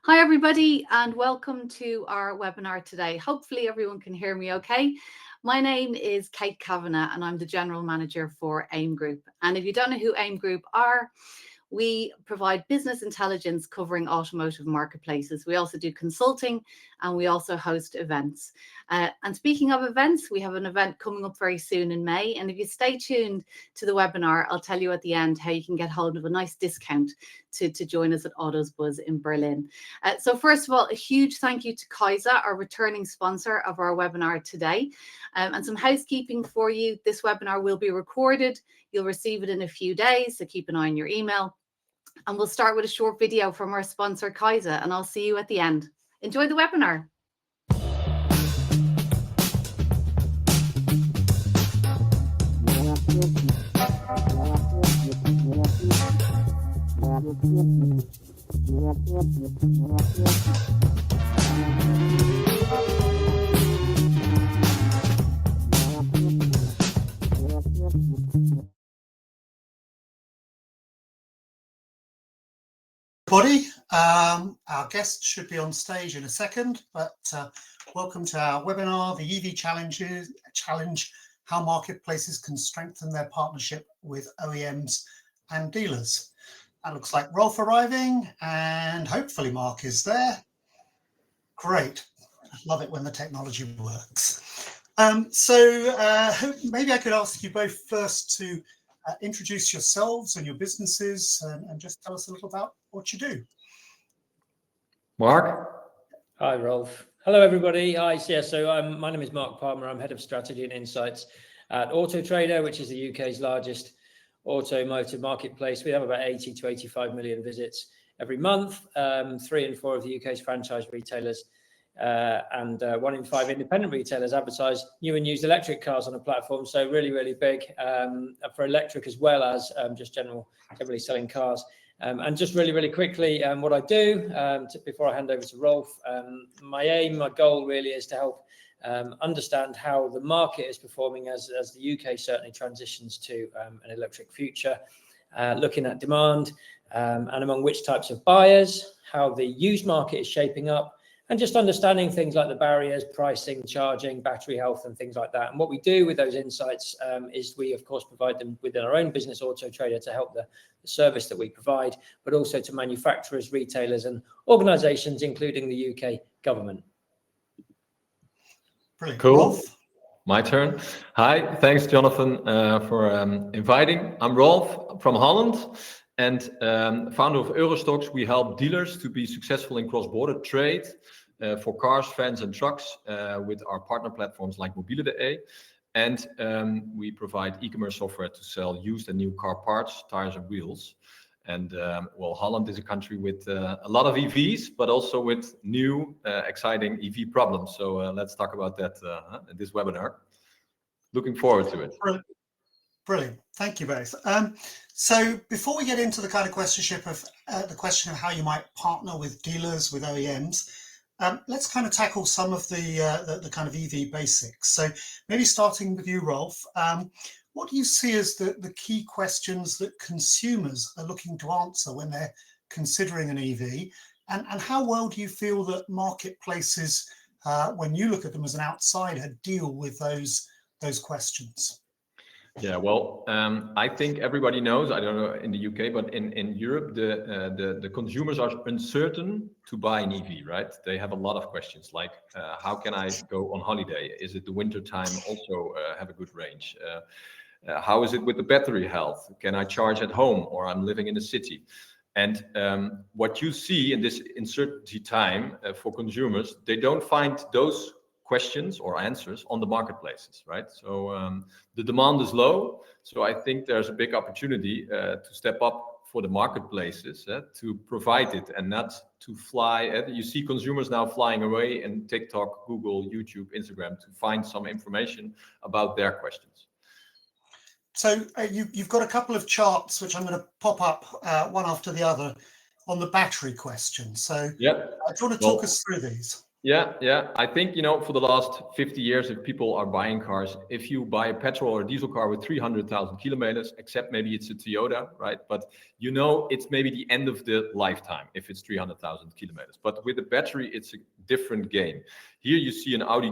Hi, everybody, and welcome to our webinar today. Hopefully everyone can hear me okay. My name is Kate Kavanagh, and I'm the General Manager for AIM Group. And if you don't know who AIM Group are, we provide business intelligence covering automotive marketplaces. We also do consulting, and we also host events. And speaking of events, we have an event coming up very soon in May. And if you stay tuned to the webinar, I'll tell you at the end how you can get hold of a nice discount to join us at Autos Buzz in Berlin. So first of all, a huge thank you to Kaisa, our returning sponsor of our webinar today. And some housekeeping for you. This webinar will be recorded. You'll receive it in a few days, so keep an eye on your email. And we'll start with a short video from our sponsor, Kaisa, and I'll see you at the end. Enjoy the webinar. Everybody, our guest should be on stage in a second, but welcome to our webinar, the EV Challenge, how marketplaces can strengthen their partnership with OEMs and dealers. That looks like Rolf arriving, and hopefully Mark is there. Great, love it when the technology works. So maybe I could ask you both first to introduce yourselves and your businesses and just tell us a little about what you do. Mark? Hi, Rolf. Hello, everybody. Hi, yeah, so my name is Mark Palmer. I'm Head of Strategy and Insights at Auto Trader, which is the UK's largest automotive marketplace. We have about 80 to 85 million visits every month, 3 in 4 of the UK's franchise retailers and 1 in 5 independent retailers advertise new and used electric cars on the platform. So really, really big for electric as well as just generally selling cars. And just really, really quickly, what I do before I hand over to Rolf, my goal really is to help understand how the market is performing as the UK certainly transitions to an electric future, looking at demand and among which types of buyers, how the used market is shaping up, and just understanding things like the barriers, pricing, charging, battery health, and things like that. And what we do with those insights is we, of course, provide them within our own business, Auto Trader, to help the service that we provide, but also to manufacturers, retailers, and organisations, including the UK government. Brilliant. Cool. Rolf? My turn. Hi, thanks, Jonathan, for inviting. I'm Rolf from Holland and founder of Eurostocks. We help dealers to be successful in cross-border trade for cars, vans, and trucks with our partner platforms like Mobile.de. And we provide e-commerce software to sell used and new car parts, tires, and wheels. And well, Holland is a country with a lot of EVs, but also with new, exciting EV problems. So let's talk about that in this webinar. Looking forward to it. Brilliant. Thank you both. So before we get into the kind of questionship of the question of how you might partner with dealers, with OEMs, let's kind of tackle some of the kind of EV basics. So maybe starting with you, Rolf, what do you see as the key questions that consumers are looking to answer when they're considering an EV? And how well do you feel that marketplaces, when you look at them as an outsider, deal with those questions? Yeah, well, I think everybody knows, I don't know in the UK, but in Europe, the consumers are uncertain to buy an EV, right? They have a lot of questions like, how can I go on holiday? Is it the winter time also have a good range? How is it with the battery health? Can I charge at home or I'm living in the city? And what you see in this uncertainty time for consumers, they don't find those questions or answers on the marketplaces, right? So the demand is low. So I think there's a big opportunity to step up for the marketplaces to provide it and not to fly. You see consumers now flying away in TikTok, Google, YouTube, Instagram to find some information about their questions. So you've got a couple of charts, which I'm going to pop up one after the other on the battery question. So yep. do you want to talk us through these? Yeah. I think, for the last 50 years, if people are buying cars, if you buy a petrol or diesel car with 300,000 kilometers, except maybe it's a Toyota, right? But it's maybe the end of the lifetime if it's 300,000 kilometers. But with the battery, it's a different game. Here you see an Audi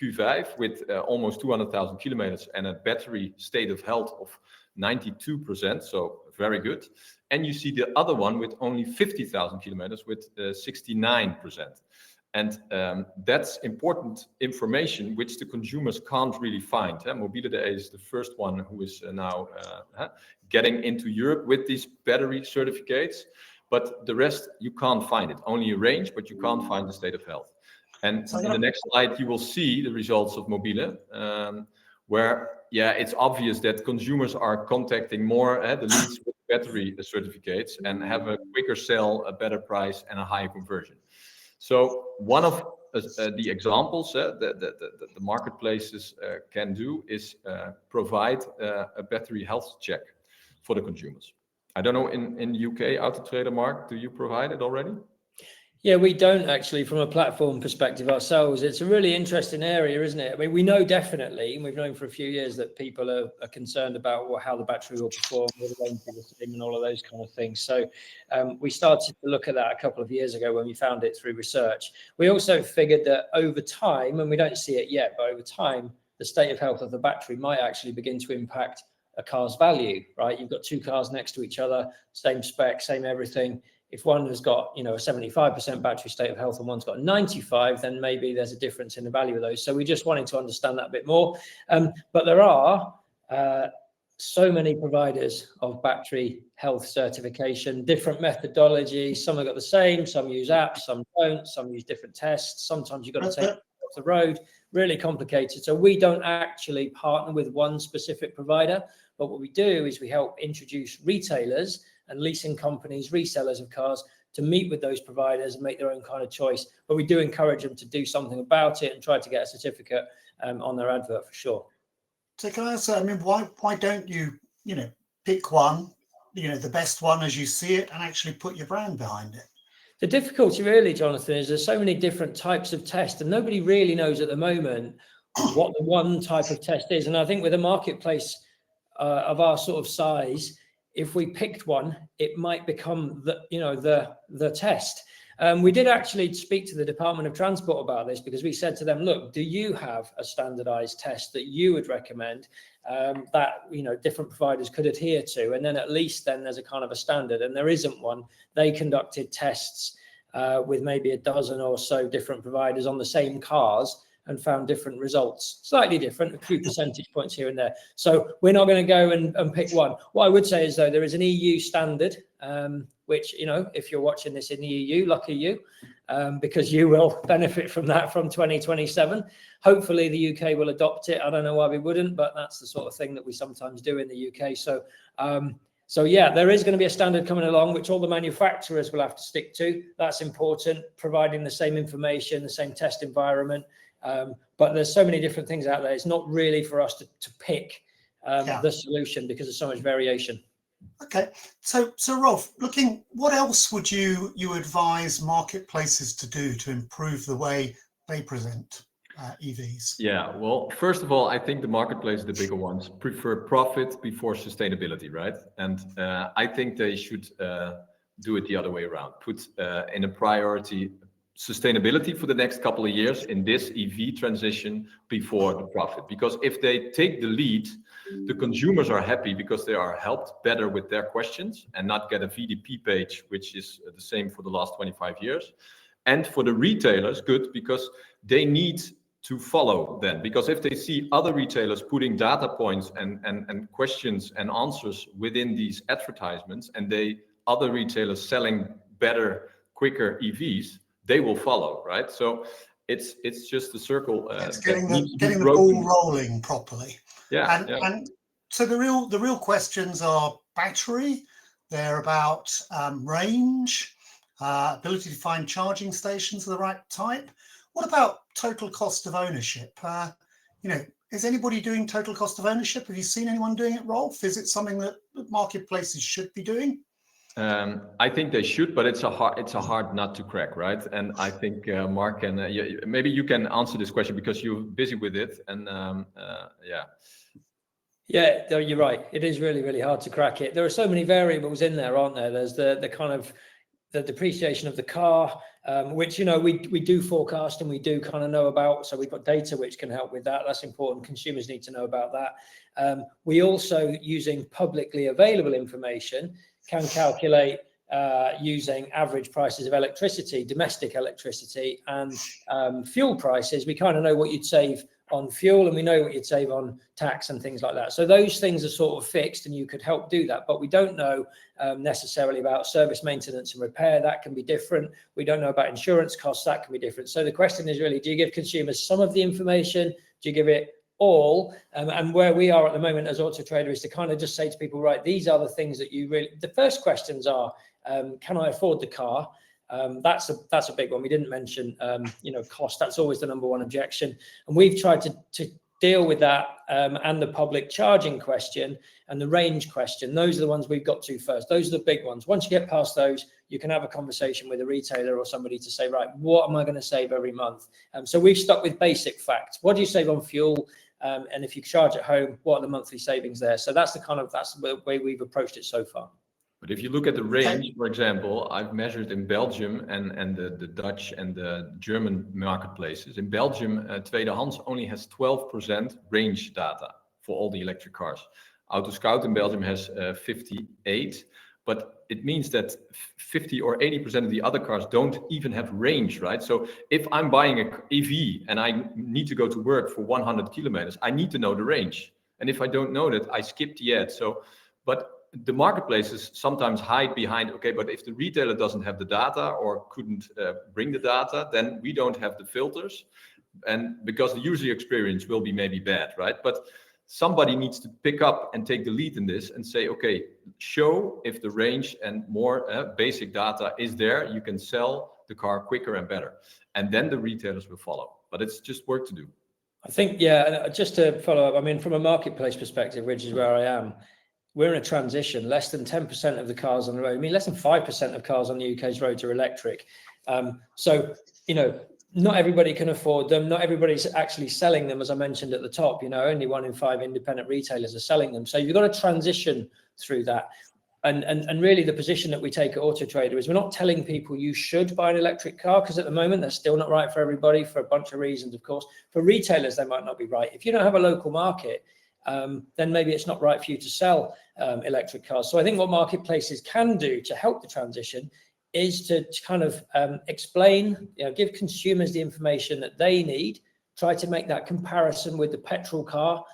Q5 with almost 200,000 kilometers and a battery state of health of 92%, so very good. And you see the other one with only 50,000 kilometers with 69%. And that's important information which the consumers can't really find. Mobility is the first one who is now getting into Europe with these battery certificates, but the rest you can't find it. Only a range, but you can't find the state of health. And in the next slide, you will see the results of Mobile, where it's obvious that consumers are contacting more the leads with battery certificates and have a quicker sell, a better price, and a higher conversion. So one of the examples that the marketplaces can do is provide a battery health check for the consumers. I don't know, in the UK, Auto Trader, Mark, do you provide it already? Yeah, we don't actually from a platform perspective ourselves. It's a really interesting area, isn't it? I mean, we know definitely, and we've known for a few years that people are concerned about how the battery will perform, whether going to the same and all of those kind of things. So we started to look at that a couple of years ago when we found it through research. We also figured that over time, and we don't see it yet, but over time, the state of health of the battery might actually begin to impact a car's value, right? You've got two cars next to each other, same spec, same everything. If one has got, a 75% battery state of health and one's got 95, then maybe there's a difference in the value of those. So we just wanted to understand that a bit more. But there are so many providers of battery health certification, different methodologies. Some have got the same, some use apps, some don't, some use different tests. Sometimes you've got to take it off the road, really complicated. So we don't actually partner with one specific provider, but what we do is we help introduce retailers and leasing companies, resellers of cars, to meet with those providers and make their own kind of choice. But we do encourage them to do something about it and try to get a certificate on their advert for sure. So can I ask, why don't you, pick one, the best one as you see it, and actually put your brand behind it? The difficulty really, Jonathan, is there's so many different types of tests, and nobody really knows at the moment what the one type of test is. And I think with a marketplace of our sort of size, if we picked one, it might become the test. We did actually speak to the Department of Transport about this, because we said to them, look, do you have a standardized test that you would recommend that different providers could adhere to? And then at least then there's a kind of a standard, and there isn't one. They conducted tests with maybe a dozen or so different providers on the same cars and found different results, slightly different, a few percentage points here and there. So we're not going to go and pick one. What I would say is, though, there is an EU standard, which, if you're watching this in the EU, lucky you, because you will benefit from that from 2027. Hopefully the UK will adopt it. I don't know why we wouldn't, but that's the sort of thing that we sometimes do in the UK. So yeah, there is going to be a standard coming along, which all the manufacturers will have to stick to. That's important, providing the same information, the same test environment. But there's so many different things out there. It's not really for us to pick the solution, because there's so much variation. Okay, so Rolf, what else would you advise marketplaces to do to improve the way they present EVs? Yeah, well, first of all, I think the marketplace, the bigger ones, prefer profit before sustainability, right? And I think they should do it the other way around. Put in a priority sustainability for the next couple of years in this EV transition before the profit. Because if they take the lead, the consumers are happy because they are helped better with their questions and not get a VDP page, which is the same for the last 25 years. And for the retailers, good, because they need to follow then. Because if they see other retailers putting data points and questions and answers within these advertisements, and other retailers selling better, quicker EVs, they will follow, right? So it's just a circle. It's getting the ball rolling properly. Yeah, and so the real questions are battery. They're about range, ability to find charging stations of the right type. What about total cost of ownership? Is anybody doing total cost of ownership? Have you seen anyone doing it, Rolf? Is it something that marketplaces should be doing? I think they should, but it's a hard nut to crack, right? And I think Mark can maybe you can answer this question because you're busy with it. And yeah. Yeah, no, you're right. It is really, really hard to crack it. There are so many variables in there, aren't there? There's the kind of the depreciation of the car, which, you know, we do forecast and we do kind of know about. So we've got data which can help with that. That's important. Consumers need to know about that. We also, using publicly available information, can calculate using average prices of electricity, domestic electricity, and fuel prices. We kind of know what you'd save on fuel, and we know what you'd save on tax and things like that. So those things are sort of fixed, and you could help do that. But we don't know necessarily about service maintenance and repair. That can be different. We don't know about insurance costs. That can be different. So the question is really, do you give consumers some of the information? Do you give it all? And where we are at the moment as Auto Trader is to kind of just say to people, right, these are the things that you really, the first questions are, can I afford the car? That's a big one. We didn't mention, you know, cost. That's always the number one objection. And we've tried to deal with that and the public charging question and the range question. Those are the ones we've got to first. Those are the big ones. Once you get past those, you can have a conversation with a retailer or somebody to say, right, what am I going to save every month? So we've stuck with basic facts. What do you save on fuel? And if you charge at home, what are the monthly savings there? So that's the way we've approached it so far. But if you look at the range, for example, I've measured in Belgium and the Dutch and the German marketplaces. In Belgium, Tweedehands only has 12% range data for all the electric cars. Autoscout in Belgium has 58, but it means that 50 or 80% of the other cars don't even have range, right? So if I'm buying an EV and I need to go to work for 100 kilometers, I need to know the range. And if I don't know that, I skip the ad. But the marketplaces sometimes hide behind, okay, but if the retailer doesn't have the data or couldn't bring the data, then we don't have the filters. And because the user experience will be maybe bad, right? But somebody needs to pick up and take the lead in this and say, okay, show if the range and more basic data is there, you can sell the car quicker and better. And then the retailers will follow. But it's just work to do. I think, yeah, just to follow up, I mean, from a marketplace perspective, which is where I am, we're in a transition. Less than 10% of the cars on the road, I mean, less than 5% of cars on the UK's roads are electric. So, you know, not everybody can afford them. Not everybody's actually selling them, as I mentioned at the top. You know, only 1 in 5 independent retailers are selling them. So you've got to transition through that. And really the position that we take at Auto Trader is we're not telling people you should buy an electric car, because at the moment that's still not right for everybody for a bunch of reasons, of course. For retailers, they might not be right. If you don't have a local market, then maybe it's not right for you to sell electric cars. So I think what marketplaces can do to help the transition is to kind of explain, you know, give consumers the information that they need, try to make that comparison with the petrol car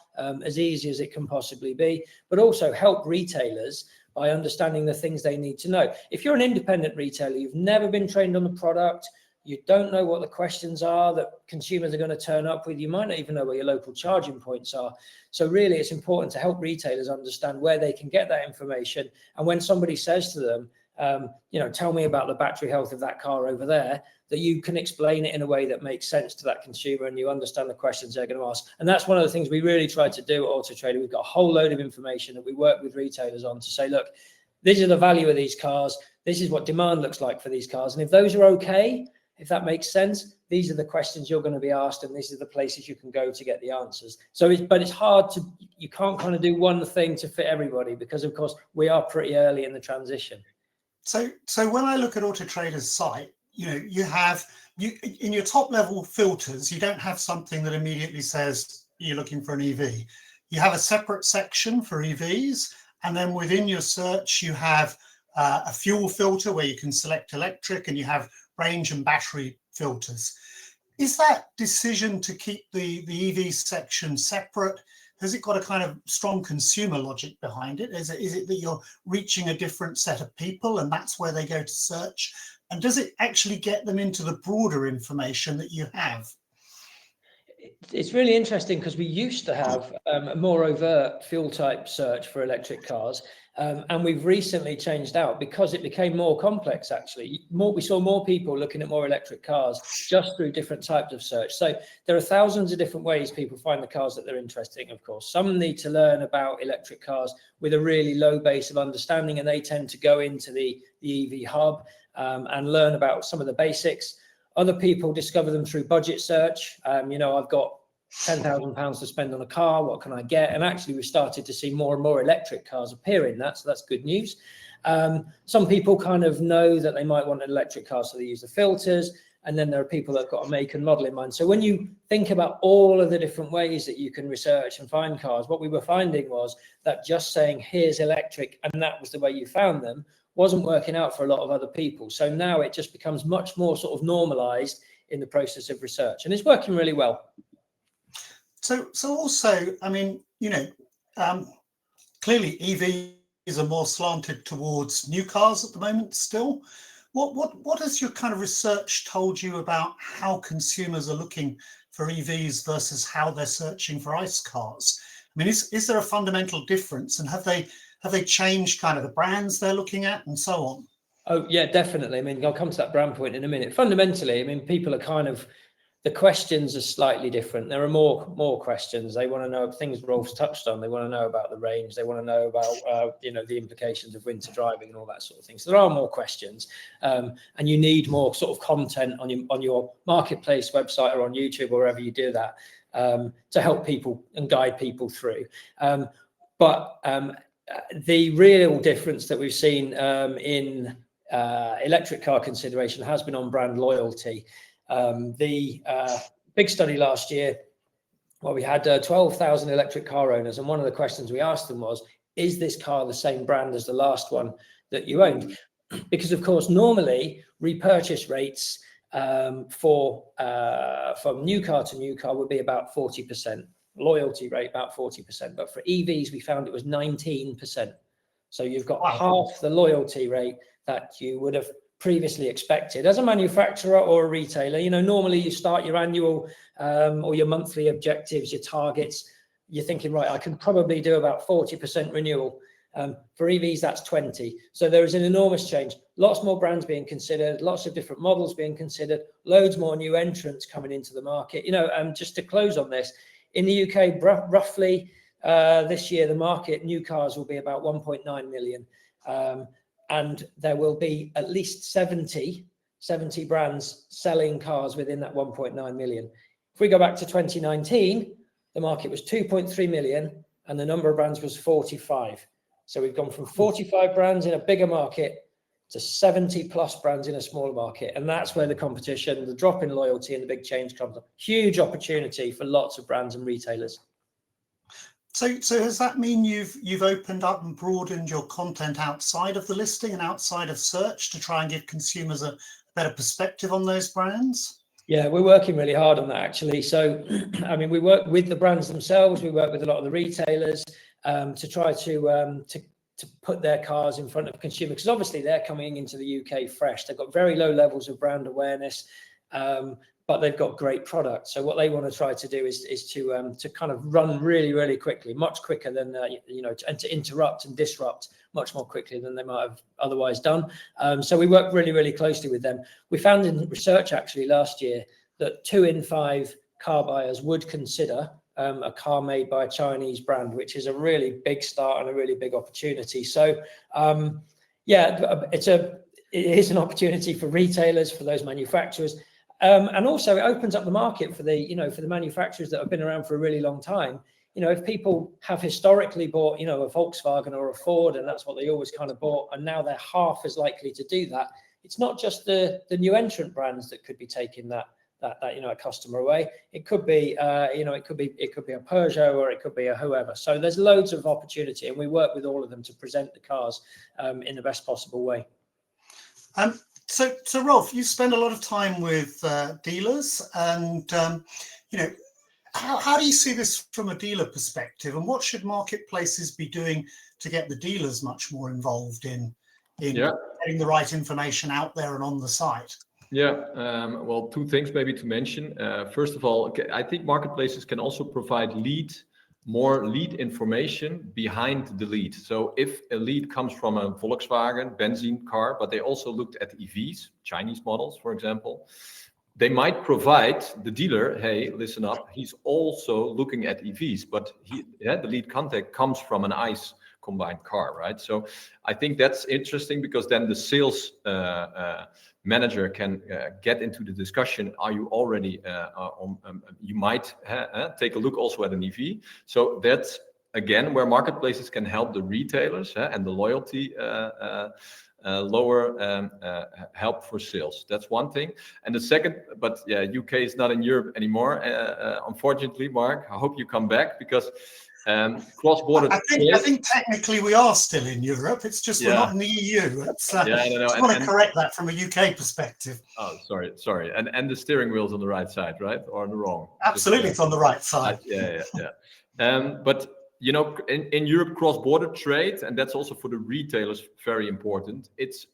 as easy as it can possibly be, but also help retailers by understanding the things they need to know. If you're an independent retailer, you've never been trained on the product, you don't know what the questions are that consumers are going to turn up with, you might not even know where your local charging points are. So really it's important to help retailers understand where they can get that information. And when somebody says to them, you know, tell me about the battery health of that car over there, that you can explain it in a way that makes sense to that consumer and you understand the questions they're going to ask. And that's one of the things we really try to do at Auto Trader. We've got a whole load of information that we work with retailers on to say, look, this is the value of these cars. This is what demand looks like for these cars. And if those are okay, if that makes sense, these are the questions you're going to be asked, and these are the places you can go to get the answers. So, but it's hard to, you can't kind of do one thing to fit everybody, because of course we are pretty early in the transition. So when I look at Auto Trader's site, you know, you have in your top level filters, you don't have something that immediately says you're looking for an EV. You have a separate section for EVs, and then within your search you have a fuel filter where you can select electric, and you have range and battery filters. Is that decision to keep the EV section separate, has it got a kind of strong consumer logic behind it? Is it that you're reaching a different set of people and that's where they go to search? And does it actually get them into the broader information that you have? It's really interesting because we used to have a more overt fuel type search for electric cars, and we've recently changed out because it became more complex. Actually, we saw more people looking at more electric cars just through different types of search. So there are thousands of different ways people find the cars that they're interested in. Of course, some need to learn about electric cars with a really low base of understanding, and they tend to go into the EV hub and learn about some of the basics. Other people discover them through budget search. You know, I've got £10,000 to spend on a car. What can I get? And actually, we've started to see more and more electric cars appear in that. So that's good news. Some people kind of know that they might want an electric car, so they use the filters. And then there are people that have got a make and model in mind. So when you think about all of the different ways that you can research and find cars, what we were finding was that just saying, here's electric, and that was the way you found them, wasn't working out for a lot of other people. So now it just becomes much more sort of normalized in the process of research, and it's working really well. So also, I mean, you know, clearly EVs are more slanted towards new cars at the moment still. What has your kind of research told you about how consumers are looking for EVs versus how they're searching for ICE cars? I mean, is there a fundamental difference, and have they changed kind of the brands they're looking at and so on? Oh yeah, definitely. I mean, I'll come to that brand point in a minute. Fundamentally, I mean, people are kind of, the questions are slightly different. There are more questions. They want to know things Rolf's touched on. They want to know about the range. They want to know about, you know, the implications of winter driving and all that sort of thing. So there are more questions, and you need more sort of content on your marketplace website or on YouTube or wherever you do that, to help people and guide people through. But the real difference that we've seen in electric car consideration has been on brand loyalty. The big study last year, well, we had 12,000 electric car owners, and one of the questions we asked them was, is this car the same brand as the last one that you owned? Because of course, normally repurchase rates from new car to new car would be about 40%, loyalty rate about 40%, but for EVs we found it was 19%. So you've got half the loyalty rate that you would have previously expected as a manufacturer or a retailer. You know, normally you start your annual or your monthly objectives, your targets, you're thinking, right, I can probably do about 40% renewal. For EVs, that's 20. So there is an enormous change. Lots more brands being considered, lots of different models being considered, loads more new entrants coming into the market. You know, just to close on this, in the UK, roughly this year, the market, new cars will be about 1.9 million. And there will be at least 70 brands selling cars within that 1.9 million. If we go back to 2019, the market was 2.3 million and the number of brands was 45. So we've gone from 45 brands in a bigger market to 70 plus brands in a smaller market. And that's where the competition, the drop in loyalty and the big change comes up. Huge opportunity for lots of brands and retailers. So does that mean you've opened up and broadened your content outside of the listing and outside of search to try and give consumers a better perspective on those brands? Yeah, we're working really hard on that, actually. So, I mean, we work with the brands themselves. We work with a lot of the retailers to try to put their cars in front of consumers, because obviously they're coming into the UK fresh. They've got very low levels of brand awareness, but they've got great products. So what they want to try to do is to kind of run really, really quickly, much quicker than you know, and to interrupt and disrupt much more quickly than they might have otherwise done. So we work really, really closely with them. We found in research actually last year that 2 in 5 car buyers would consider a car made by a Chinese brand, which is a really big start and a really big opportunity. So yeah, it is an opportunity for retailers, for those manufacturers. And also it opens up the market for the, you know, for the manufacturers that have been around for a really long time. You know, if people have historically bought, you know, a Volkswagen or a Ford, and that's what they always kind of bought, and now they're half as likely to do that, it's not just the new entrant brands that could be taking that you know, a customer away. It could be you know, it could be a Peugeot, or it could be a whoever. So there's loads of opportunity, and we work with all of them to present the cars in the best possible way. So Rolf, you spend a lot of time with dealers, and you know, how do you see this from a dealer perspective, and what should marketplaces be doing to get the dealers much more involved in getting the right information out there and on the site? Yeah, well, two things maybe to mention. First of all, I think marketplaces can also provide more lead information behind the lead. So if a lead comes from a Volkswagen benzene car, but they also looked at EVs, Chinese models, for example, they might provide the dealer, hey, listen up, he's also looking at EVs, but the lead contact comes from an ICE combined car, right? So I think that's interesting, because then the sales manager can get into the discussion. Are you already you might take a look also at an EV. So that's again where marketplaces can help the retailers and the loyalty lower help for sales. That's one thing. And the second, but yeah, UK is not in Europe anymore, unfortunately. Mark, I hope you come back, because cross-border. I think technically we are still in Europe. It's just we're not in the EU. It's, yeah, I don't know. I want to correct that from a UK perspective. Oh, sorry. And the steering wheel's on the right side, right, or on the wrong? Absolutely, it's on the right side. Yeah. But you know, in Europe, cross-border trade, and that's also for the retailers very important. It's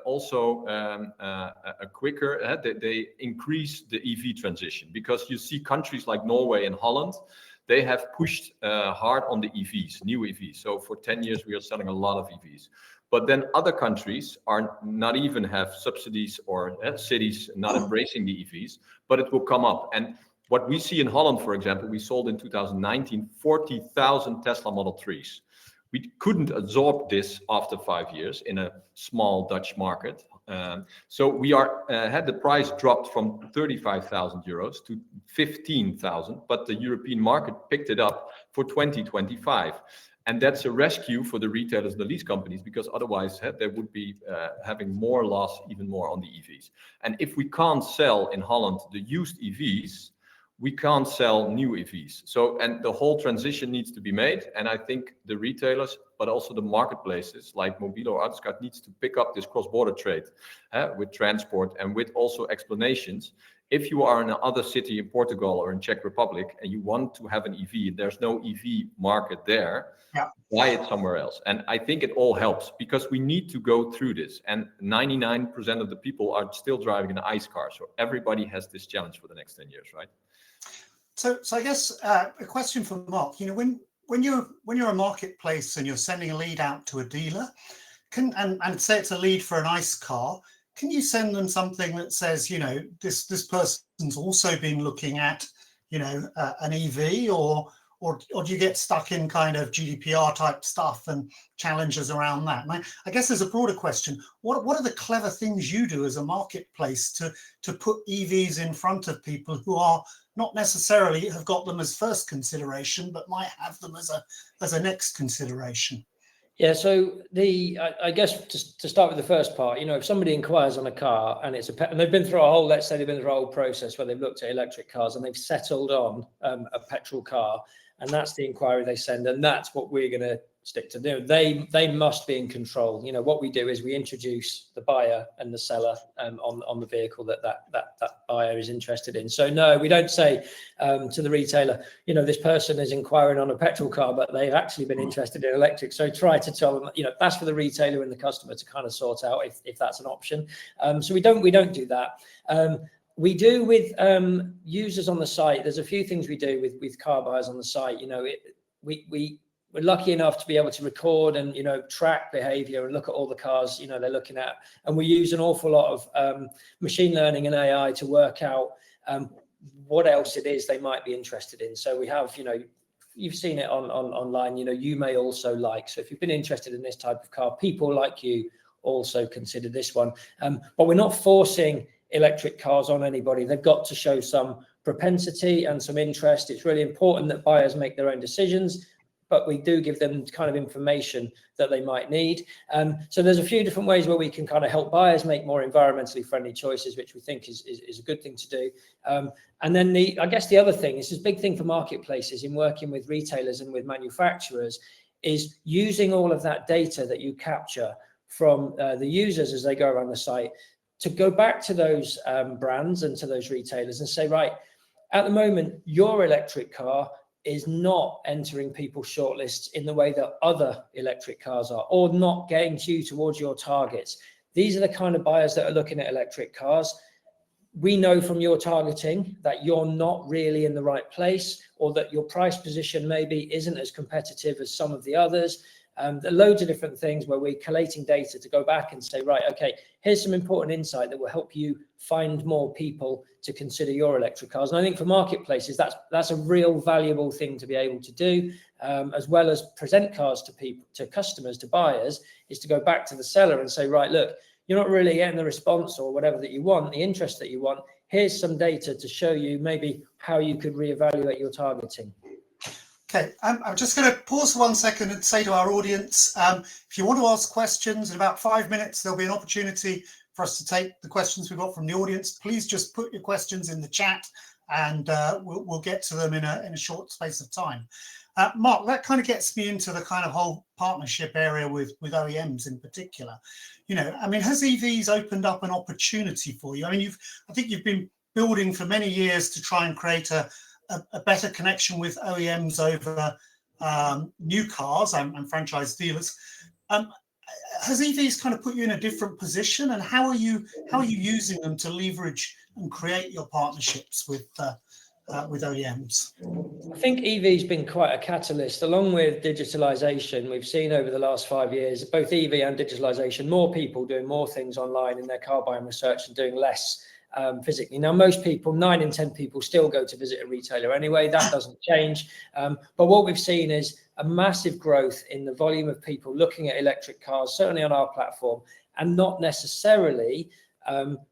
also a quicker. They increase the EV transition, because you see countries like Norway and Holland. They have pushed hard on the EVs, new EVs. So for 10 years, we are selling a lot of EVs. But then other countries are not even have subsidies, or cities not embracing the EVs, but it will come up. And what we see in Holland, for example, we sold in 2019 40,000 Tesla Model 3s. We couldn't absorb this after 5 years in a small Dutch market. So we had the price dropped from 35,000 euros to 15,000, but the European market picked it up for 2025. And that's a rescue for the retailers and the lease companies, because otherwise they would be having more loss, even more on the EVs. And if we can't sell in Holland the used EVs, we can't sell new EVs. So, and the whole transition needs to be made. And I think the retailers, but also the marketplaces like Mobilo or Autoscout needs to pick up this cross-border trade with transport and with also explanations. If you are in another city in Portugal or in Czech Republic and you want to have an EV, there's no EV market there, buy it somewhere else. And I think it all helps, because we need to go through this. And 99% of the people are still driving an ICE car. So everybody has this challenge for the next 10 years, right? So I guess a question for Mark. You know, when you're a marketplace and you're sending a lead out to a dealer, and say it's a lead for an ICE car, can you send them something that says, you know, this person's also been looking at, you know, an EV, or do you get stuck in kind of GDPR type stuff and challenges around that? And I guess there's a broader question. What are the clever things you do as a marketplace to put EVs in front of people who are not necessarily have got them as first consideration, but might have them as a next consideration? Yeah, so I guess to start with the first part, you know, if somebody inquires on a car and and they've been through let's say they've been through a whole process where they've looked at electric cars and they've settled on a petrol car, and that's the inquiry they send, and that's what we're going to stick to do. They must be in control. You know, what we do is we introduce the buyer and the seller on the vehicle that buyer is interested in. So no, we don't say to the retailer, you know, this person is inquiring on a petrol car, but they've actually been interested in electric. So try to tell them, you know, that's for the retailer and the customer to kind of sort out if that's an option. So we don't do that. We do with users on the site. There's a few things we do with car buyers on the site. You know, we're lucky enough to be able to record and, you know, track behavior and look at all the cars, you know, they're looking at. And we use an awful lot of machine learning and AI to work out what else it is they might be interested in. So we have, you know, you've seen it online, you know, you may also like. So if you've been interested in this type of car, people like you also consider this one. But we're not forcing electric cars on anybody. They've got to show some propensity and some interest. It's really important that buyers make their own decisions, but we do give them kind of information that they might need. So there's a few different ways where we can kind of help buyers make more environmentally friendly choices, which we think is a good thing to do. And then I guess the other thing, this is a big thing for marketplaces in working with retailers and with manufacturers, is using all of that data that you capture from the users as they go around the site to go back to those brands and to those retailers and say, right, at the moment, your electric car is not entering people's shortlists in the way that other electric cars are, or not getting you towards your targets. These are the kind of buyers that are looking at electric cars. we know from your targeting that you're not really in the right place, or that your price position maybe isn't as competitive as some of the others. There are loads of different things where we're collating data to go back and say, right, okay, here's some important insight that will help you find more people to consider your electric cars. And I think for marketplaces, that's a real valuable thing to be able to do, as well as present cars to people, to customers, to buyers, is to go back to the seller and say, right, look, you're not really getting the response or whatever that you want, the interest that you want. Here's some data to show you maybe how you could reevaluate your targeting. Okay, I'm just going to pause for 1 second and say to our audience, if you want to ask questions in about 5 minutes, there'll be an opportunity for us to take the questions we've got from the audience. Please just put your questions in the chat, and we'll get to them in a short space of time. Mark, that kind of gets me into the kind of whole partnership area with OEMs in particular. You know, I mean, has EVs opened up an opportunity for you? I mean, I think you've been building for many years to try and create a better connection with OEMs over new cars and franchise dealers. Has EVs kind of put you in a different position, and how are you using them to leverage and create your partnerships with OEMs? I think EV's been quite a catalyst, along with digitalization. We've seen over the last 5 years, both EV and digitalization, more people doing more things online in their car buying research and doing less physically. Now, most people, 9 in 10 people, still go to visit a retailer anyway. That doesn't change. But what we've seen is a massive growth in the volume of people looking at electric cars, certainly on our platform, and not necessarily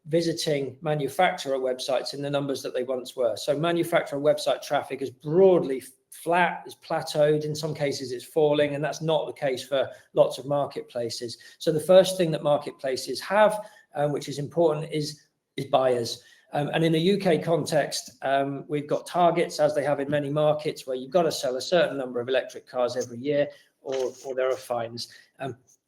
visiting manufacturer websites in the numbers that they once were. So manufacturer website traffic is broadly flat, is plateaued. In some cases it's falling, and that's not the case for lots of marketplaces. So the first thing that marketplaces have, which is important, is buyers. And in the UK context, we've got targets, as they have in many markets, where you've got to sell a certain number of electric cars every year, or there are fines.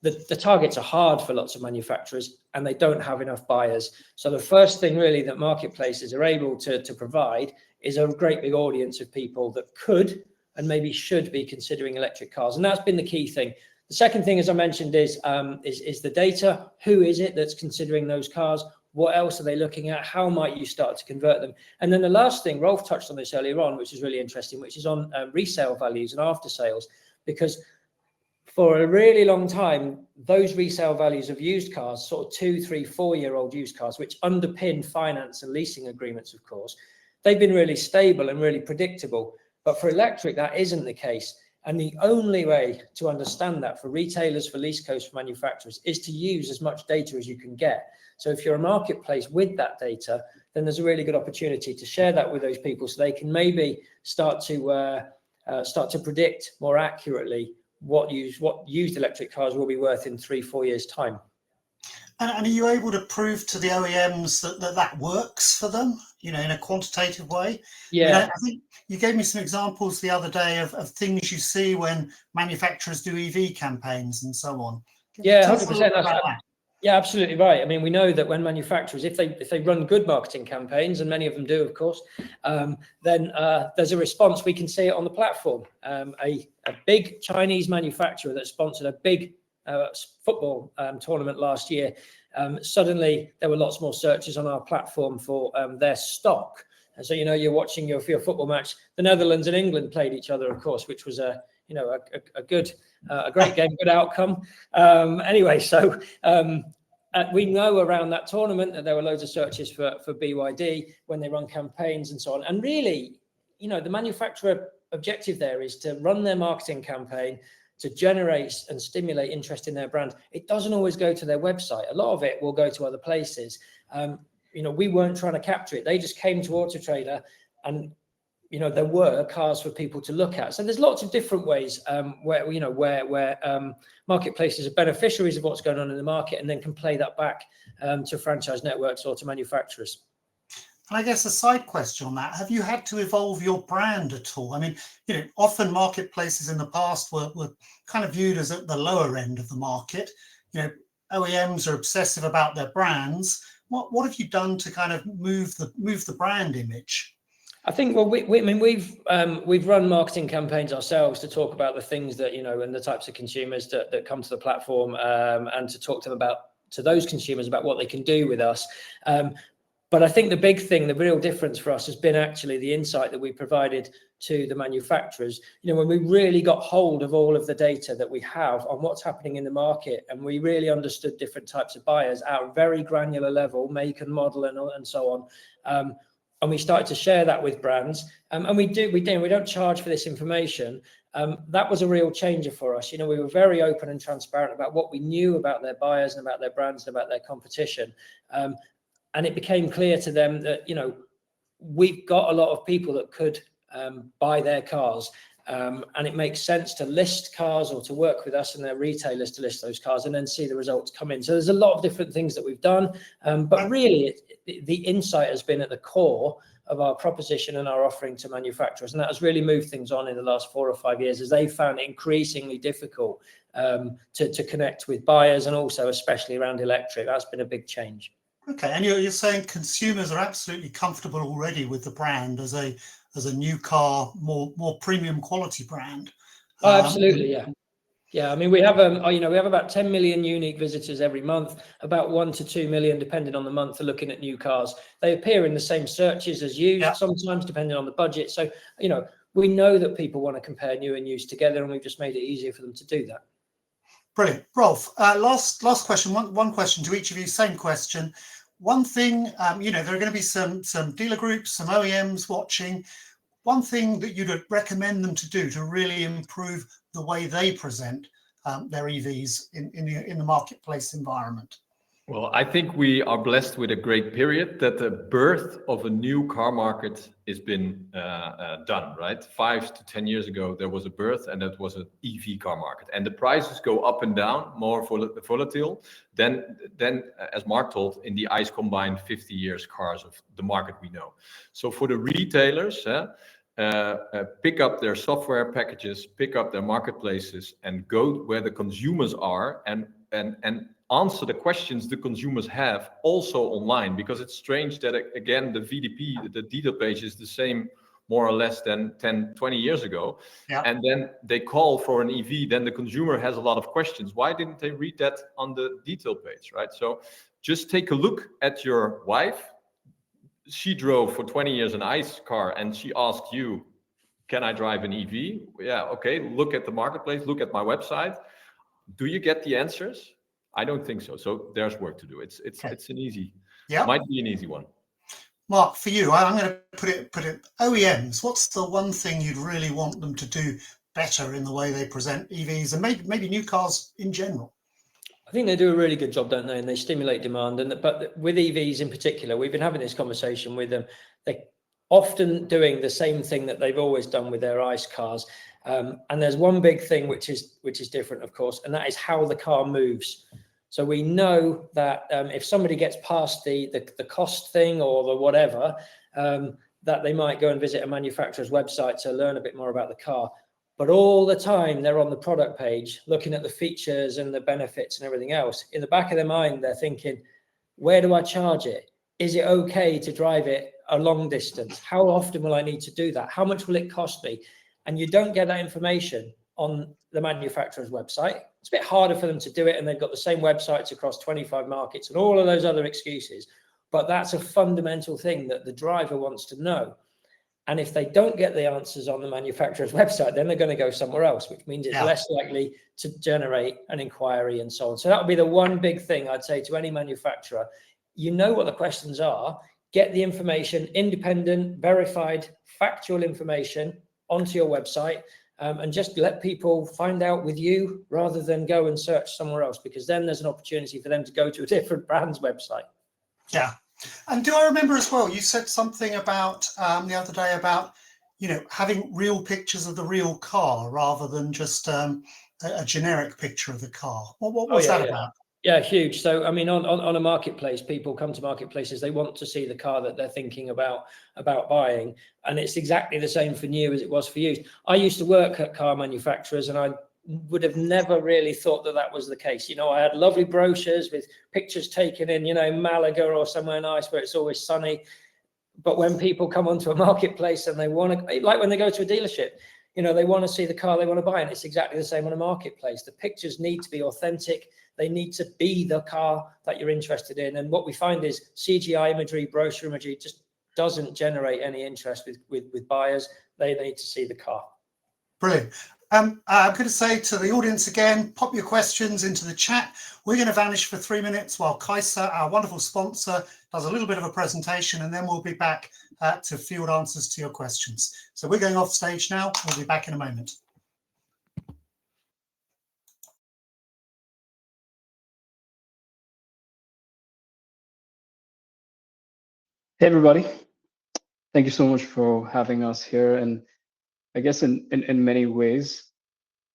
The targets are hard for lots of manufacturers, and they don't have enough buyers. So the first thing really that marketplaces are able to provide is a great big audience of people that could and maybe should be considering electric cars. And that's been the key thing. The second thing, as I mentioned, is the data. Who is it that's considering those cars? What else are they looking at? How might you start to convert them? And then the last thing, Rolf touched on this earlier on, which is really interesting, which is on resale values and after sales, because for a really long time, those resale values of used cars, sort of 2, 3, 4-year-old used cars, which underpin finance and leasing agreements, of course, they've been really stable and really predictable. But for electric, that isn't the case. And the only way to understand that for retailers, for lease codes, for manufacturers, is to use as much data as you can get. So if you're a marketplace with that data, then there's a really good opportunity to share that with those people, so they can maybe start to predict more accurately what used electric cars will be worth in 3-4 years' time. And are you able to prove to the OEMs that works for them, you know, in a quantitative way? Yeah. You know, I think you gave me some examples the other day of things you see when manufacturers do EV campaigns and so on. Yeah, 100%. Yeah, absolutely right. I mean, we know that when manufacturers, if they run good marketing campaigns, and many of them do, of course, then there's a response. We can see it on the platform. A big Chinese manufacturer that sponsored a big football tournament last year, suddenly there were lots more searches on our platform for their stock. And so, you know, you're watching your football match. The Netherlands and England played each other, of course, which was a great game, good outcome. Anyway, so we know around that tournament that there were loads of searches for BYD when they run campaigns and so on. And really, you know, the manufacturer objective there is to run their marketing campaign to generate and stimulate interest in their brand. It doesn't always go to their website. A lot of it will go to other places. You know, we weren't trying to capture it. They just came to Auto Trader, and you know, there were cars for people to look at. So there's lots of different ways where marketplaces are beneficiaries of what's going on in the market, and then can play that back to franchise networks or to manufacturers. And I guess a side question on that, have you had to evolve your brand at all? I mean, you know, often marketplaces in the past were kind of viewed as at the lower end of the market. You know, OEMs are obsessive about their brands. What have you done to kind of move the brand image? I think, well, we've run marketing campaigns ourselves to talk about the things that, you know, and the types of consumers that come to the platform, and to talk to them to those consumers about what they can do with us. But I think the big thing, the real difference for us has been actually the insight that we provided to the manufacturers. When we really got hold of all of the data that we have on what's happening in the market, and we really understood different types of buyers at a very granular level, make and model and so on. And we started to share that with brands. And we don't charge for this information. That was a real changer for us. We were very open and transparent about what we knew about their buyers and about their brands and about their competition. And it became clear to them that, we've got a lot of people that could buy their cars. And it makes sense to list cars or to work with us and their retailers to list those cars and then see the results come in. So there's a lot of different things that we've done. But really, the insight has been at the core of our proposition and our offering to manufacturers. And that has really moved things on in the last 4 or 5 years as they found it increasingly difficult to connect with buyers, and also especially around electric. That's been a big change. Okay, and you're saying consumers are absolutely comfortable already with the brand as a new car, more premium quality brand. Oh, absolutely, yeah. Yeah, I mean, we have about 10 million unique visitors every month, about 1 to 2 million, depending on the month, are looking at new cars. They appear in the same searches as used, sometimes depending on the budget. So, we know that people want to compare new and used together, and we've just made it easier for them to do that. Brilliant. Rolf, last question, one question to each of you, same question. One thing, there are going to be some dealer groups, some OEMs watching. One thing that you'd recommend them to do to really improve the way they present their EVs in the marketplace environment? Well, I think we are blessed with a great period that the birth of a new car market has been done, right? 5 to 10 years ago, there was a birth, and that was an EV car market. And the prices go up and down, more volatile than as Mark told, in the ICE combined 50 years cars of the market we know. So for the retailers, pick up their software packages, pick up their marketplaces, and go where the consumers are, and answer the questions the consumers have also online, because it's strange that, again, the VDP, the detail page, is the same more or less than 10, 20 years ago. Yeah. And then they call for an EV, then the consumer has a lot of questions. Why didn't they read that on the detail page, right? So just take a look at your wife. She drove for 20 years an ICE car, and she asked you, can I drive an EV? Yeah, okay, look at the marketplace, look at my website. Do you get the answers? I don't think so. So there's work to do. It's an easy, might be an easy one. Mark, for you, I'm going to put it OEMs. What's the one thing you'd really want them to do better in the way they present EVs and maybe new cars in general? I think they do a really good job, don't they? And they stimulate demand. But with EVs in particular, we've been having this conversation with them. They're often doing the same thing that they've always done with their ICE cars. And there's one big thing which is different, of course, and that is how the car moves. So we know that if somebody gets past the cost thing or the whatever, that they might go and visit a manufacturer's website to learn a bit more about the car. But all the time they're on the product page looking at the features and the benefits and everything else. In the back of their mind, they're thinking, where do I charge it? Is it okay to drive it a long distance? How often will I need to do that? How much will it cost me? And you don't get that information on the manufacturer's website. It's a bit harder for them to do it, and they've got the same websites across 25 markets and all of those other excuses. But that's a fundamental thing that the driver wants to know. And if they don't get the answers on the manufacturer's website, then they're going to go somewhere else, which means it's less likely to generate an inquiry and so on. So that would be the one big thing I'd say to any manufacturer. You know what the questions are, get the information, independent, verified, factual information onto your website, and just let people find out with you rather than go and search somewhere else, because then there's an opportunity for them to go to a different brand's website. Yeah. And do I remember as well, you said something about the other day about, having real pictures of the real car rather than just a generic picture of the car. What was that about? Yeah, huge. So, I mean, on a marketplace, people come to marketplaces, they want to see the car that they're thinking about buying. And it's exactly the same for new as it was for used. I used to work at car manufacturers, and I would have never really thought that was the case. I had lovely brochures with pictures taken in, Malaga or somewhere nice where it's always sunny. But when people come onto a marketplace and they want to, like when they go to a dealership, You know, they want to see the car they want to buy, and it's exactly the same on a marketplace. The pictures need to be authentic. They need to be the car that you're interested in. And what we find is CGI imagery, brochure imagery just doesn't generate any interest with buyers. They need to see the car. Brilliant. I'm going to say to the audience again, pop your questions into the chat. We're going to vanish for 3 minutes while Kaisa, our wonderful sponsor, does a little bit of a presentation, and then we'll be back to field answers to your questions. So we're going off stage now. We'll be back in a moment. Hey, everybody. Thank you so much for having us here. And I guess in many ways,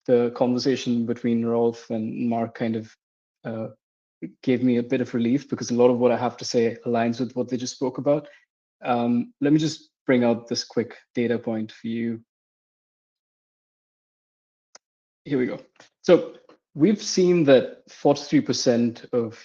the conversation between Rolf and Mark kind of gave me a bit of relief, because a lot of what I have to say aligns with what they just spoke about. Let me just bring out this quick data point for you. Here we go. So we've seen that 43% of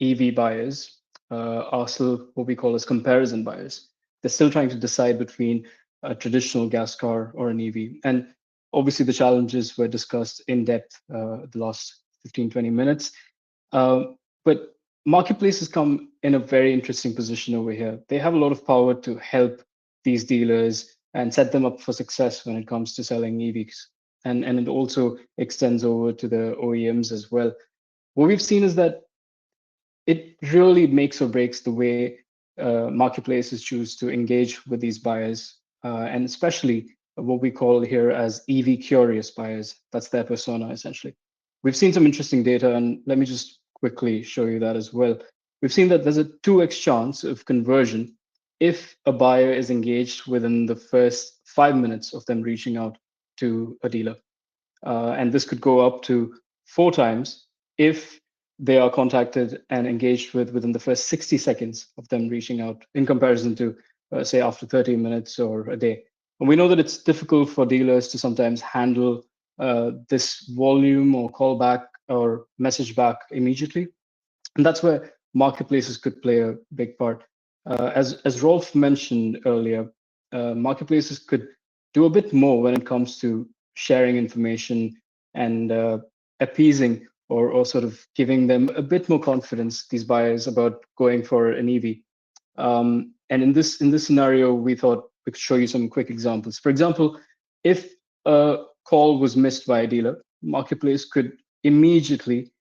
EV buyers are still what we call as comparison buyers. They're still trying to decide between a traditional gas car or an EV. And obviously the challenges were discussed in depth the last 15, 20 minutes. But marketplaces come in a very interesting position over here. They have a lot of power to help these dealers and set them up for success when it comes to selling EVs. And it also extends over to the OEMs as well. What we've seen is that it really makes or breaks the way marketplaces choose to engage with these buyers, and especially what we call here as EV curious buyers. That's their persona, essentially. We've seen some interesting data, and let me just quickly show you that as well. We've seen that there's a 2x chance of conversion if a buyer is engaged within the first 5 minutes of them reaching out to a dealer. And this could go up to 4 times if they are contacted and engaged with within the first 60 seconds of them reaching out, in comparison to, say, after 30 minutes or a day. And we know that it's difficult for dealers to sometimes handle this volume or call back or message back immediately. And that's where marketplaces could play a big part. As Rolf mentioned earlier, marketplaces could do a bit more when it comes to sharing information and appeasing or sort of giving them a bit more confidence, these buyers, about going for an EV. And in this scenario, we thought we could show you some quick examples. For example, if a call was missed by a dealer, marketplace could immediately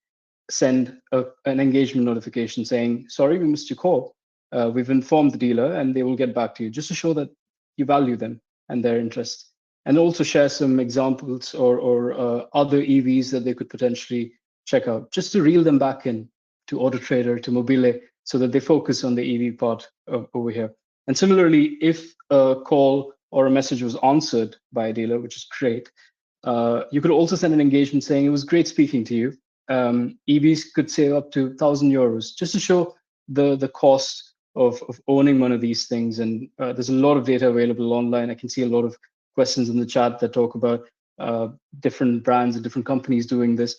send an engagement notification saying, sorry, we missed your call. We've informed the dealer and they will get back to you, just to show that you value them and their interests. And also share some examples or other EVs that they could potentially check out, just to reel them back in to AutoTrader, to Mobile, so that they focus on the EV part over here. And similarly, if a call or a message was answered by a dealer, which is great, you could also send an engagement saying, it was great speaking to you. EVs could save up to €1,000, just to show the cost of owning one of these things. And there's a lot of data available online. I can see a lot of questions in the chat that talk about different brands and different companies doing this.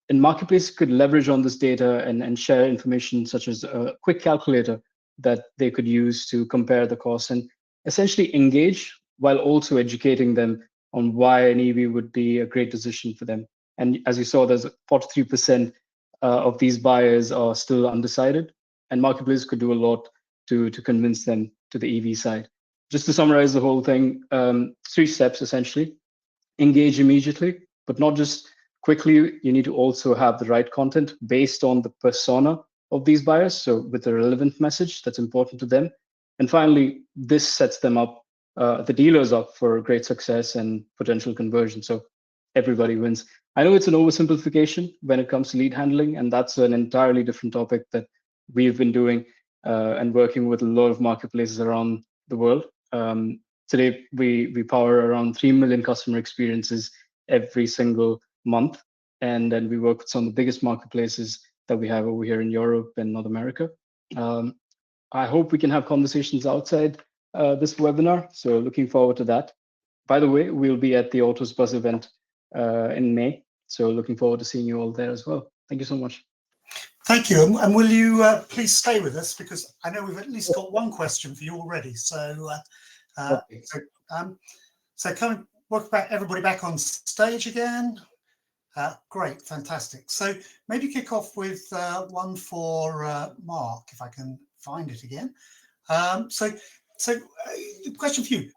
And marketplaces could leverage on this data and share information such as a quick calculator that they could use to compare the costs and essentially engage while also educating them on why an EV would be a great decision for them. And as you saw, there's 43% of these buyers are still undecided, and marketplace could do a lot to convince them to the EV side. Just to summarize the whole thing, 3 steps essentially. Engage immediately, but not just quickly. You need to also have the right content based on the persona of these buyers, so with a relevant message that's important to them. And finally, this sets them up, the dealers up, for great success and potential conversion. So everybody wins. I know it's an oversimplification when it comes to lead handling, and that's an entirely different topic that we've been doing and working with a lot of marketplaces around the world. Today, we power around 3 million customer experiences every single month. And then we work with some of the biggest marketplaces that we have over here in Europe and North America. I hope we can have conversations outside this webinar. So looking forward to that. By the way, we'll be at the Autos Buzz event in May. So looking forward to seeing you all there as well. Thank you so much. Thank you. And will you please stay with us, because I know we've at least got one question for you already. So, welcome back, everybody back on stage again. Great, fantastic. So maybe kick off with one for Mark, if I can find it again. So question for you.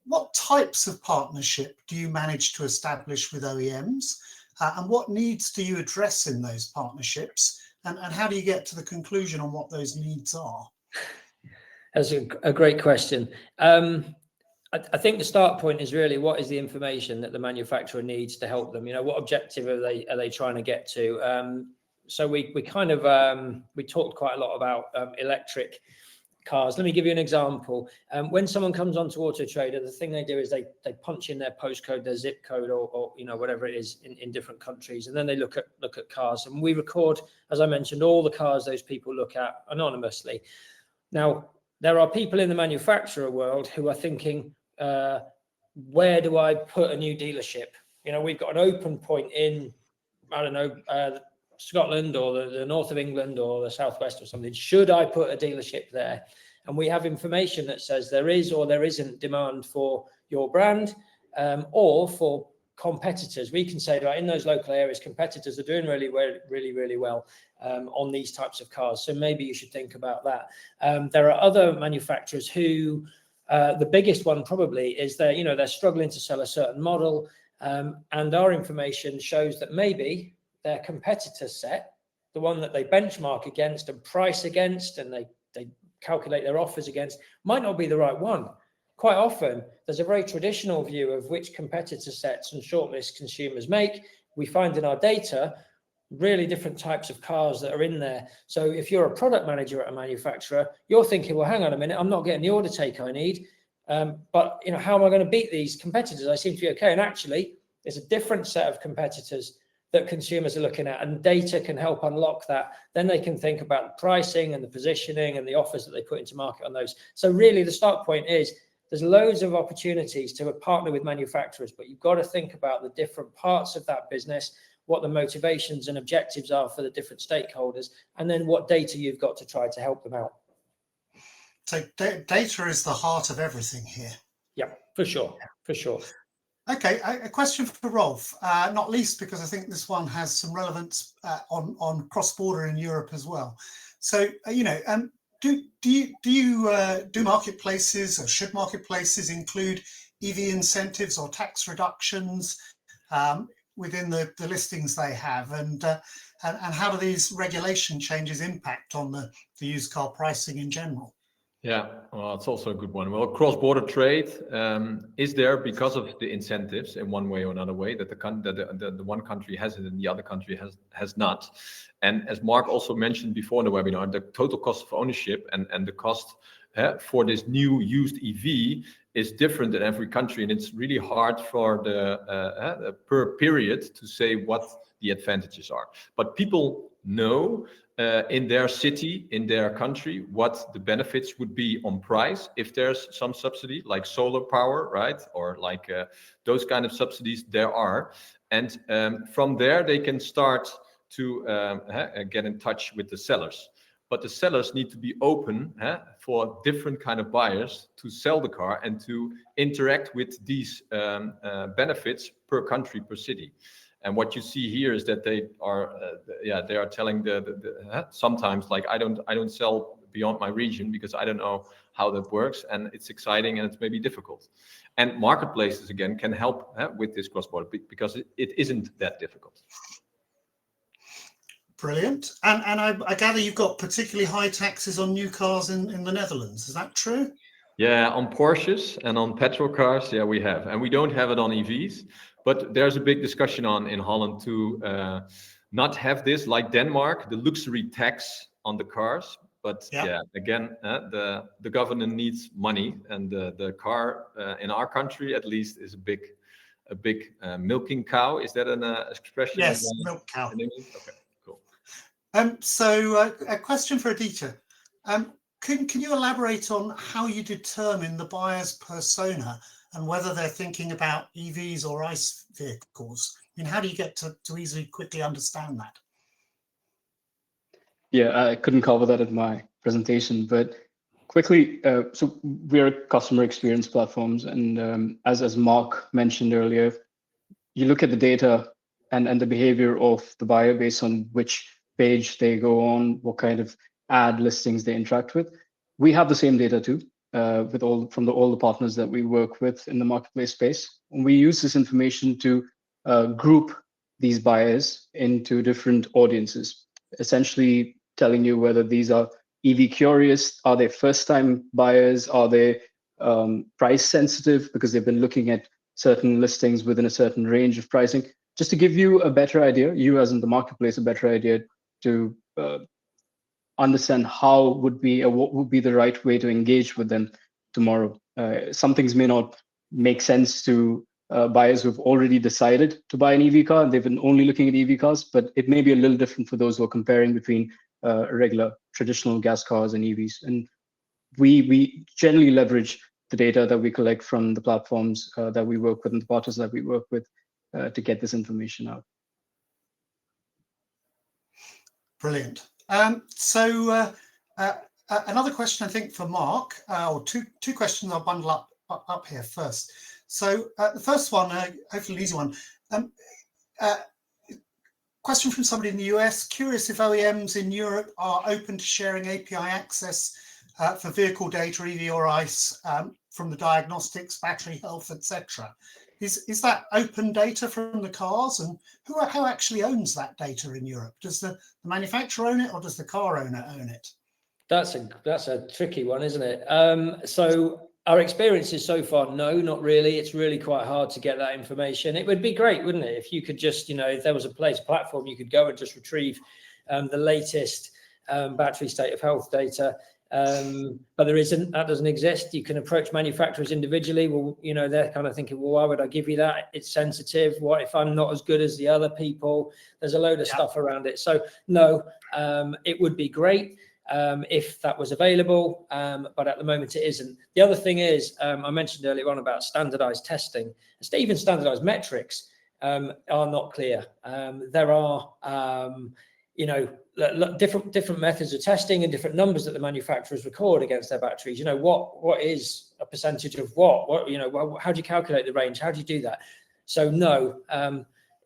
What types of partnership do you manage to establish with OEMs? And what needs do you address in those partnerships? And how do you get to the conclusion on what those needs are? That's a great question. I think the start point is really what is the information that the manufacturer needs to help them. You know, what objective are they trying to get to? So we kind of we talked quite a lot about electric cars. Let me give you an example. When someone comes onto Auto Trader, the thing they do is they punch in their postcode, their zip code, or you know, whatever it is in different countries, and then they look at cars. And we record, as I mentioned, all the cars those people look at anonymously. Now, there are people in the manufacturer world who are thinking, where do I put a new dealership? You know, we've got an open point in, I don't know, Scotland or the north of England or the southwest or something. Should I put a dealership there? And we have information that says there is or there isn't demand for your brand, or for competitors. We can say that in those local areas, competitors are doing really well on these types of cars. So maybe you should think about that. There are other manufacturers who, the biggest one probably is they're struggling to sell a certain model, and our information shows that maybe their competitor set, the one that they benchmark against and price against, and they calculate their offers against, might not be the right one. Quite often, there's a very traditional view of which competitor sets and shortlists consumers make. We find in our data really different types of cars that are in there. So if you're a product manager at a manufacturer, you're thinking, well, hang on a minute, I'm not getting the order take I need, but you know, how am I going to beat these competitors? I seem to be okay. And actually, there's a different set of competitors that consumers are looking at, and data can help unlock that. Then they can think about the pricing and the positioning and the offers that they put into market on those. So really the start point is there's loads of opportunities to partner with manufacturers, but you've got to think about the different parts of that business, what the motivations and objectives are for the different stakeholders, and then what data you've got to try to help them out. So data is the heart of everything here. Yeah, for sure. Okay, a question for Rolf, not least because I think this one has some relevance on cross-border in Europe as well. So, do marketplaces, or should marketplaces include EV incentives or tax reductions within the listings they have, and how do these regulation changes impact on the used car pricing in general? Yeah, well, it's also a good one. Well, cross-border trade is there because of the incentives in one way or another way that the one country has it and the other country has not. And as Mark also mentioned before in the webinar, the total cost of ownership and the cost for this new used EV is different in every country, and it's really hard for the per period to say what the advantages are. But people know in their city, in their country, what the benefits would be on price if there's some subsidy, like solar power, right? Or like those kind of subsidies there are. And from there, they can start to get in touch with the sellers. But the sellers need to be open for different kind of buyers to sell the car and to interact with these benefits per country, per city. And what you see here is that they are telling sometimes, like, I don't sell beyond my region because I don't know how that works, and it's exciting and it's maybe difficult. And marketplaces again can help with this cross-border because it isn't that difficult. Brilliant. And I gather you've got particularly high taxes on new cars in the Netherlands. Is that true? Yeah, on Porsches and on petrol cars, yeah, we have. And we don't have it on EVs, but there's a big discussion in Holland to not have this, like Denmark, the luxury tax on the cars. But yeah again, the government needs money, and the car in our country, at least, is a big milking cow. Is that an expression? Yes, milk cow. In English? Okay, cool. So a question for Aditya. Can you elaborate on how you determine the buyer's persona and whether they're thinking about EVs or ICE vehicles? I mean, how do you get to easily, quickly understand that? Yeah, I couldn't cover that in my presentation, but quickly, so we're customer experience platforms, and as Mark mentioned earlier, you look at the data and the behavior of the buyer based on which page they go on, what kind of ad listings they interact with. We have the same data too, with all the partners that we work with in the marketplace space. And we use this information to group these buyers into different audiences, essentially telling you whether these are EV curious, are they first-time buyers, are they price sensitive because they've been looking at certain listings within a certain range of pricing, just to give you a better idea, you as in the marketplace, a better idea to understand what would be the right way to engage with them tomorrow. Some things may not make sense to buyers who've already decided to buy an EV car and they've been only looking at EV cars, but it may be a little different for those who are comparing between regular traditional gas cars and EVs. And we generally leverage the data that we collect from the platforms that we work with and the partners that we work with to get this information out. Brilliant. So another question, I think, for Mark, or two questions I'll bundle up here first. So the first one, hopefully an easy one. Question from somebody in the US, curious if OEMs in Europe are open to sharing API access for vehicle data, EV or ICE, from the diagnostics, battery health, etc. Is that open data from the cars, and who actually owns that data in Europe? Does the manufacturer own it, or does the car owner own it? That's a tricky one, isn't it? So our experience is so far, no, not really. It's really quite hard to get that information. It would be great, wouldn't it, if you could just, if there was a platform you could go and just retrieve the latest battery state of health data. But there isn't, that doesn't exist. You can approach manufacturers individually. Well, they're kind of thinking, well, why would I give you that? It's sensitive. What if I'm not as good as the other people? There's a load of stuff around it. So no, it would be great if that was available, but at the moment it isn't. The other thing is, I mentioned earlier on about standardized testing. Even standardized metrics are not clear. There are, different methods of testing and different numbers that the manufacturers record against their batteries. What is a percentage of what? How do you calculate the range? How do you do that? So no,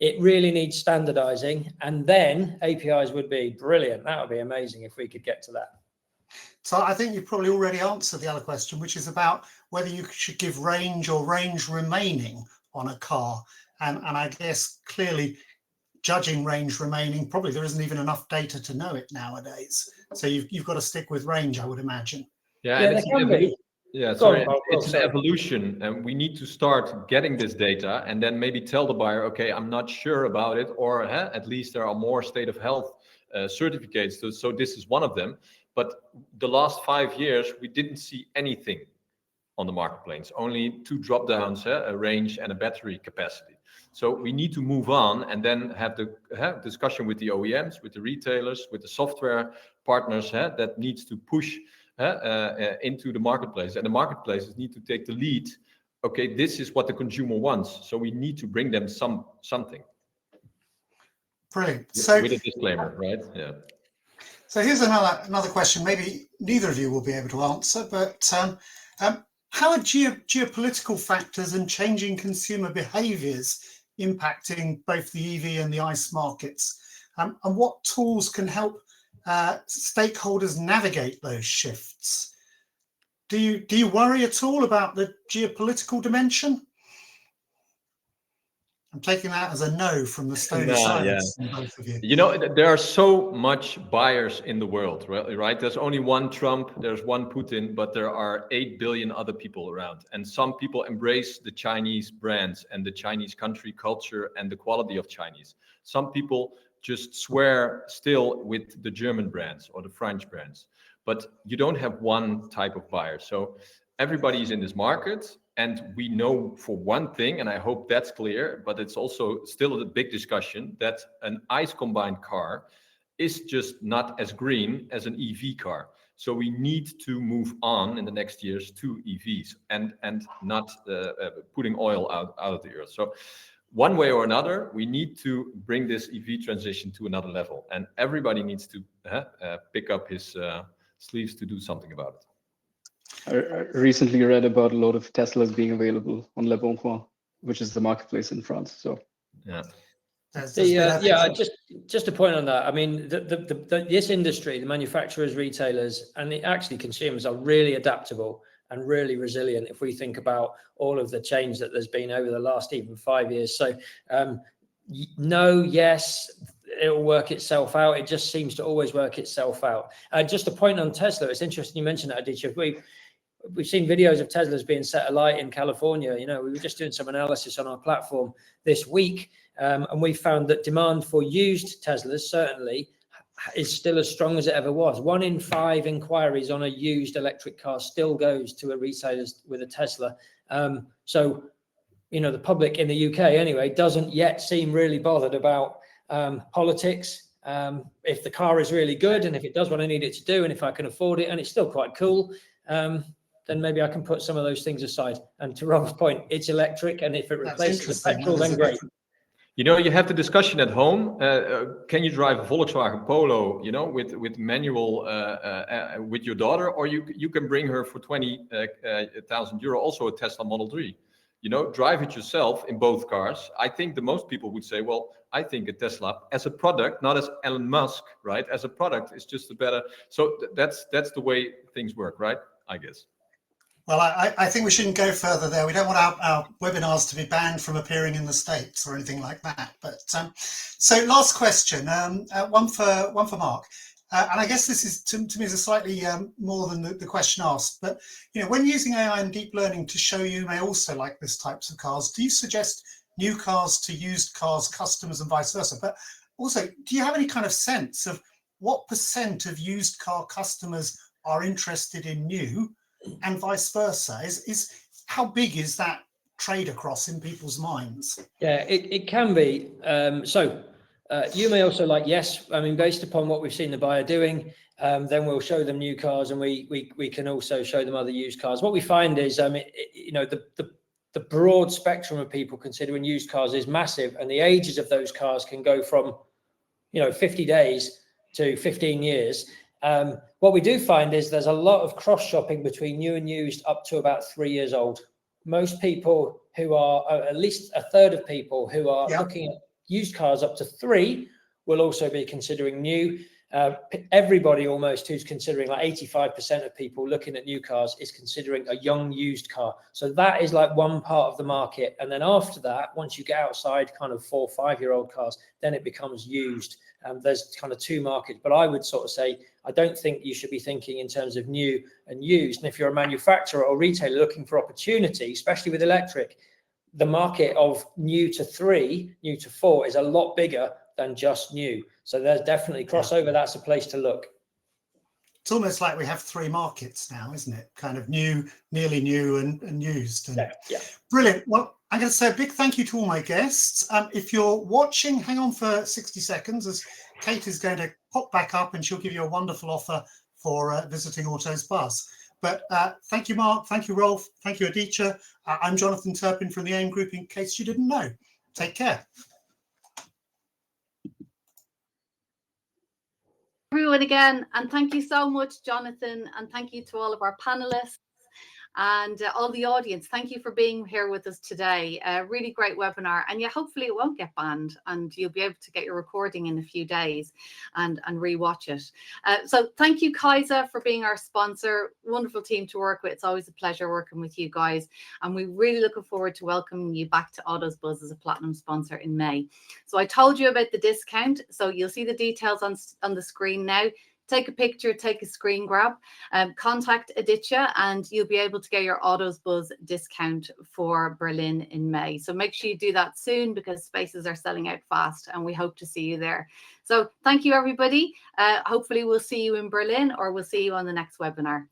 it really needs standardizing, and then APIs would be brilliant. That would be amazing if we could get to that. So I think you've probably already answered the other question, which is about whether you should give range or range remaining on a car. And I guess clearly judging range remaining, probably there isn't even enough data to know it nowadays. So you've got to stick with range, I would imagine. Yeah, there can be. Yeah, sorry, it's an evolution, and we need to start getting this data and then maybe tell the buyer, okay, I'm not sure about it, or at least there are more state of health certificates, so this is one of them. But the last 5 years, we didn't see anything on the marketplace, only 2 drop-downs, a range and a battery capacity. So we need to move on and then have discussion with the OEMs, with the retailers, with the software partners that needs to push into the marketplace, and the marketplaces need to take the lead. Okay, this is what the consumer wants, so we need to bring them something. Brilliant. So with a disclaimer, right? Yeah. So here's another question. Maybe neither of you will be able to answer, but how are geopolitical factors and changing consumer behaviours impacting both the EV and the ICE markets, and what tools can help stakeholders navigate those shifts? Do you worry at all about the geopolitical dimension? I'm taking that as a no from the stone of silence from both of you. There are so much buyers in the world, right? There's only one Trump, there's one Putin, but there are 8 billion other people around. And some people embrace the Chinese brands and the Chinese country culture and the quality of Chinese. Some people just swear still with the German brands or the French brands. But you don't have one type of buyer. So everybody's in this market. And we know for one thing, and I hope that's clear, but it's also still a big discussion, that an ICE combined car is just not as green as an EV car. So we need to move on in the next years to EVs and not putting oil out of the earth. So one way or another, we need to bring this EV transition to another level. And everybody needs to pick up his sleeves to do something about it. I recently read about a lot of Teslas being available on Le Bon Coin, which is the marketplace in France. So Yeah. Just a point on that. I mean, this industry, the manufacturers, retailers, and actually consumers are really adaptable and really resilient if we think about all of the change that there's been over the last even 5 years. So no, yes, it'll work itself out. It just seems to always work itself out. Just a point on Tesla. It's interesting you mentioned that, Aditya. We've seen videos of Teslas being set alight in California. You know, we were just doing some analysis on our platform this week, and we found that demand for used Teslas certainly is still as strong as it ever was. 1 in 5 inquiries on a used electric car still goes to a retailer with a Tesla. So, you know, the public in the UK anyway doesn't yet seem really bothered about politics. If the car is really good and if it does what I need it to do and if I can afford it and it's still quite cool, then maybe I can put some of those things aside. And to Rob's point, it's electric, and if it replaces the petrol, then great. You know, you have the discussion at home. Can you drive a Volkswagen Polo, you know, with manual with your daughter, or you can bring her for 20,000 euro, also a Tesla Model 3. You know, drive it yourself in both cars. I think the most people would say, well, I think a Tesla as a product, not as Elon Musk, right? As a product, is just a better. So that's the way things work, right? I guess. Well, I think we shouldn't go further there. We don't want our webinars to be banned from appearing in the States or anything like that. But so last question, one for Mark. And I guess this is to me is a slightly more than the question asked. But you know, when using AI and deep learning to show you may also like this types of cars, do you suggest new cars to used cars customers and vice versa? But also, do you have any kind of sense of what % of used car customers are interested in new? And vice versa, is how big is that trade across in people's minds? Yeah, it can be. You may also like, yes, I mean, based upon what we've seen the buyer doing, then we'll show them new cars, and we can also show them other used cars. What we find is, you know, the broad spectrum of people considering used cars is massive, and the ages of those cars can go from, you know, 50 days to 15 years. What we do find is there's a lot of cross shopping between new and used up to about 3 years old. Most people who are, at least a third of people who are looking at used cars up to 3 will also be considering new. Everybody almost who's considering, like 85% of people looking at new cars is considering a young used car. So that is like one part of the market. And then after that, once you get outside kind of 4 or 5 year old cars, then it becomes used. There's kind of 2 markets, but I would sort of say, I don't think you should be thinking in terms of new and used. And if you're a manufacturer or retailer looking for opportunity, especially with electric, the market of new to 3, new to 4 is a lot bigger than just new. So there's definitely crossover. That's a place to look. It's almost like we have 3 markets now, isn't it? Kind of new, nearly new, and used. And yeah. Brilliant. Well, I'm going to say a big thank you to all my guests. If you're watching, hang on for 60 seconds as Kate is going to pop back up and she'll give you a wonderful offer for visiting Autos Buzz. But thank you, Mark. Thank you, Rolf. Thank you, Aditya. I'm Jonathan Turpin from the AIM Group, in case you didn't know. Take care. Everyone again, and thank you so much, Jonathan, and thank you to all of our panelists and all the audience. Thank you for being here with us today. A really great webinar, and yeah, hopefully it won't get banned and you'll be able to get your recording in a few days and rewatch it. So thank you, Kaisa, for being our sponsor. Wonderful team to work with. It's always a pleasure working with you guys, and we're really looking forward to welcoming you back to Autos Buzz as a platinum sponsor in May. So I told you about the discount, so you'll see the details on the screen now. Take a picture, take a screen grab, contact Aditya, and you'll be able to get your Autos Buzz discount for Berlin in May. So make sure you do that soon because spaces are selling out fast, and we hope to see you there. So thank you, everybody. Hopefully we'll see you in Berlin, or we'll see you on the next webinar.